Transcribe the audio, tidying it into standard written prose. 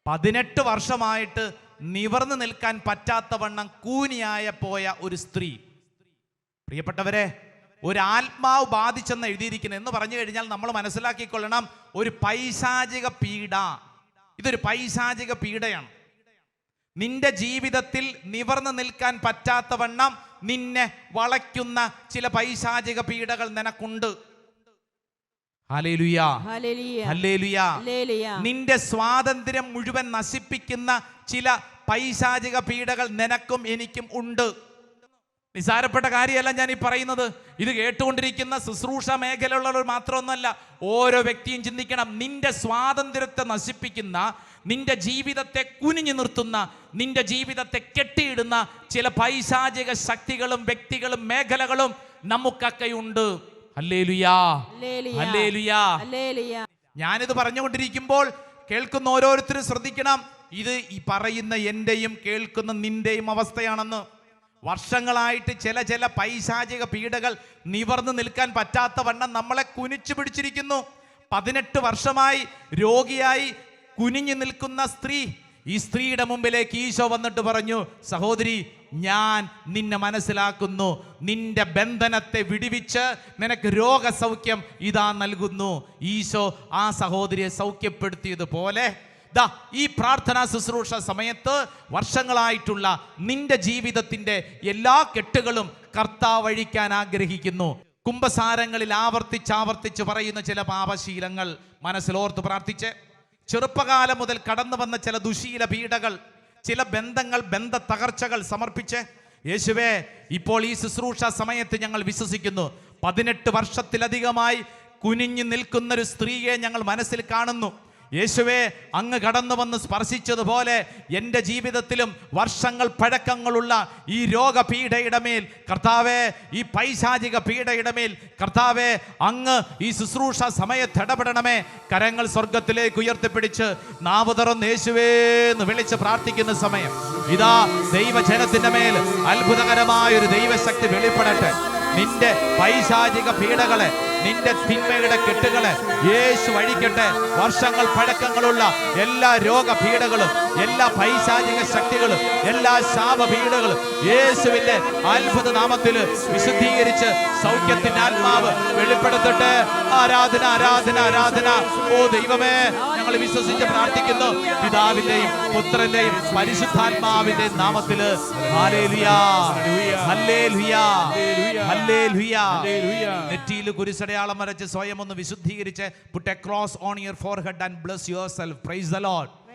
18 വർഷമായിട്ട് നിവർന്നു നിൽക്കാൻ പറ്റാത്തവണ്ണം കൂനിയായ പോയ ഒരു സ്ത്രീ. പ്രിയപ്പെട്ടവരെ, ഒരു ആത്മാവ് ബാധിച്ചെന്ന് എഴുതിയിരിക്കുന്നു എന്ന് പറഞ്ഞു കഴിഞ്ഞാൽ നമ്മൾ മനസ്സിലാക്കിക്കൊള്ളണം, ഒരു പൈശാചിക പീഡ. ഇതൊരു പൈശാചിക പീഡയാണ്. നിന്റെ ജീവിതത്തിൽ നിവർന്നു നിൽക്കാൻ പറ്റാത്തവണ്ണം നിന്നെ വളയ്ക്കുന്ന ചില പൈശാചിക പീഡകൾ നിനക്കുണ്ട്. Hallelujah, hallelujah. നിന്റെ സ്വാതന്ത്ര്യം മുഴുവൻ നശിപ്പിക്കുന്ന ചില പൈശാചിക പീഡകൾ നിനക്കും എനിക്കും ഉണ്ട്. നിസാരപ്പെട്ട കാര്യമല്ല ഞാൻ ഈ പറയുന്നത്. ഇത് കേട്ടുകൊണ്ടിരിക്കുന്ന ശുശ്രൂഷ മേഖലയുള്ളവർ മാത്രമൊന്നുമല്ല, ഓരോ വ്യക്തിയും ചിന്തിക്കണം. നിന്റെ സ്വാതന്ത്ര്യത്തെ നശിപ്പിക്കുന്ന, നിന്റെ ജീവിതത്തെ കുനിഞ്ഞു നിർത്തുന്ന, നിന്റെ ജീവിതത്തെ കെട്ടിയിടുന്ന ചില പൈശാചിക ശക്തികളും വ്യക്തികളും മേഖലകളും നമുക്കൊക്കെയുണ്ട്. ഹല്ലേലൂയാ, ഹല്ലേലൂയാ. ഞാനിത് പറഞ്ഞുകൊണ്ടിരിക്കുമ്പോൾ കേൾക്കുന്ന ഓരോരുത്തരും ശ്രദ്ധിക്കണം, ഇത് ഈ പറയുന്ന എന്റെയും കേൾക്കുന്ന നിന്റെയും അവസ്ഥയാണെന്ന്. വർഷങ്ങളായിട്ട് ചില പൈശാചിക പീഡകൾ നിവർന്നു നിൽക്കാൻ പറ്റാത്തവണ്ണം നമ്മളെ കുനിച്ചു പിടിച്ചിരിക്കുന്നു. 18 വർഷമായി രോഗിയായി കുനിഞ്ഞു നിൽക്കുന്ന സ്ത്രീ, ഈ സ്ത്രീയുടെ മുമ്പിലേക്ക് ഈശോ വന്നിട്ട് പറഞ്ഞു, സഹോദരി, ഞാൻ നിന്നെ മനസ്സിലാക്കുന്നു, നിന്റെ ബന്ധനത്തെ വിടുവിച്ച് നിനക്ക് രോഗസൗഖ്യം ഇതാ നൽകുന്നു. ഈശോ ആ സഹോദരിയെ സൗഖ്യപ്പെടുത്തിയതുപോലെ ഈ പ്രാർത്ഥനാ ശുശ്രൂഷ സമയത്ത് വർഷങ്ങളായിട്ടുള്ള നിന്റെ ജീവിതത്തിന്റെ എല്ലാ കെട്ടുകളും കർത്താവ് അഴിക്കാൻ ആഗ്രഹിക്കുന്നു. കുംഭസാരങ്ങളിൽ ആവർത്തിച്ചാവർത്തിച്ച് പറയുന്ന ചില പാപശീലങ്ങൾ മനസ്സിലോർത്ത് പ്രാർത്ഥിച്ച്, ചെറുപ്പകാലം മുതൽ കടന്നു വന്ന ചില ദുശീല പീഡകൾ, ചില ബന്ധങ്ങൾ, ബന്ധ തകർച്ചകൾ സമർപ്പിച്ച്, യേശുവേ, ഇപ്പോൾ ഈ ശുശ്രൂഷ സമയത്ത് ഞങ്ങൾ വിശ്വസിക്കുന്നു, 18 വർഷത്തിലധികമായി കുനിഞ്ഞു നിൽക്കുന്നൊരു സ്ത്രീയെ ഞങ്ങൾ മനസ്സിൽ കാണുന്നു. യേശുവേ, അങ്ങ് കടന്നു വന്ന് സ്പർശിച്ചതുപോലെ എൻ്റെ ജീവിതത്തിലും വർഷങ്ങൾ പഴക്കങ്ങളുള്ള ഈ രോഗപീഠയുടെ മേൽ കർത്താവേ, ഈ പൈശാചിക പീഡയുടെ മേൽ കർത്താവേ, അങ്ങ് ഈ ശുശ്രൂഷ സമയത്ത് ഇടപെടണമേ. കരങ്ങൾ സ്വർഗത്തിലേക്ക് ഉയർത്തിപ്പിടിച്ച് നാവ് തുറന്ന് യേശുവേ എന്ന് വിളിച്ച് പ്രാർത്ഥിക്കുന്ന സമയം ഇതാ ദൈവജനത്തിന്റെ മേൽ അത്ഭുതകരമായൊരു ദൈവശക്തി വെളിപ്പെടട്ടെ. നിന്റെ പൈശാചിക പീഡകളെ, നിന്റെ തിന്മയുടെ കെട്ടുകളെ യേശു അഴിക്കട്ടെ. വർഷങ്ങൾ പഴക്കങ്ങളുള്ള എല്ലാ രോഗപീഡകളും, എല്ലാ പൈശാചിക ശക്തികളും, എല്ലാ ശാപപീഡകളും യേശുവിന്റെ അത്ഭുത നാമത്തിൽ വിശുദ്ധീകരിച്ച് സൗഖ്യത്തിന്റെ ആത്മാവ് വെളിപ്പെടുത്തട്ടെ. ആരാധന, ആരാധന, ആരാധന. ഓ ദൈവമേ, ഞങ്ങൾ വിശ്വസിച്ച് പ്രാർത്ഥിക്കുന്നു, പിതാവിന്റെയും പുത്രന്റെയും പരിശുദ്ധാത്മാവിന്റെയും നാമത്തില്. ഹല്ലേലൂയാ, ഹല്ലേലൂയാ, ഹല്ലേലൂയാ. നെറ്റിയിൽ കുരിശടയാളം വരച്ച് സ്വയം ഒന്ന് വിശുദ്ധീകരിച്ച് put a cross on your forehead and bless yourself. Praise the Lord.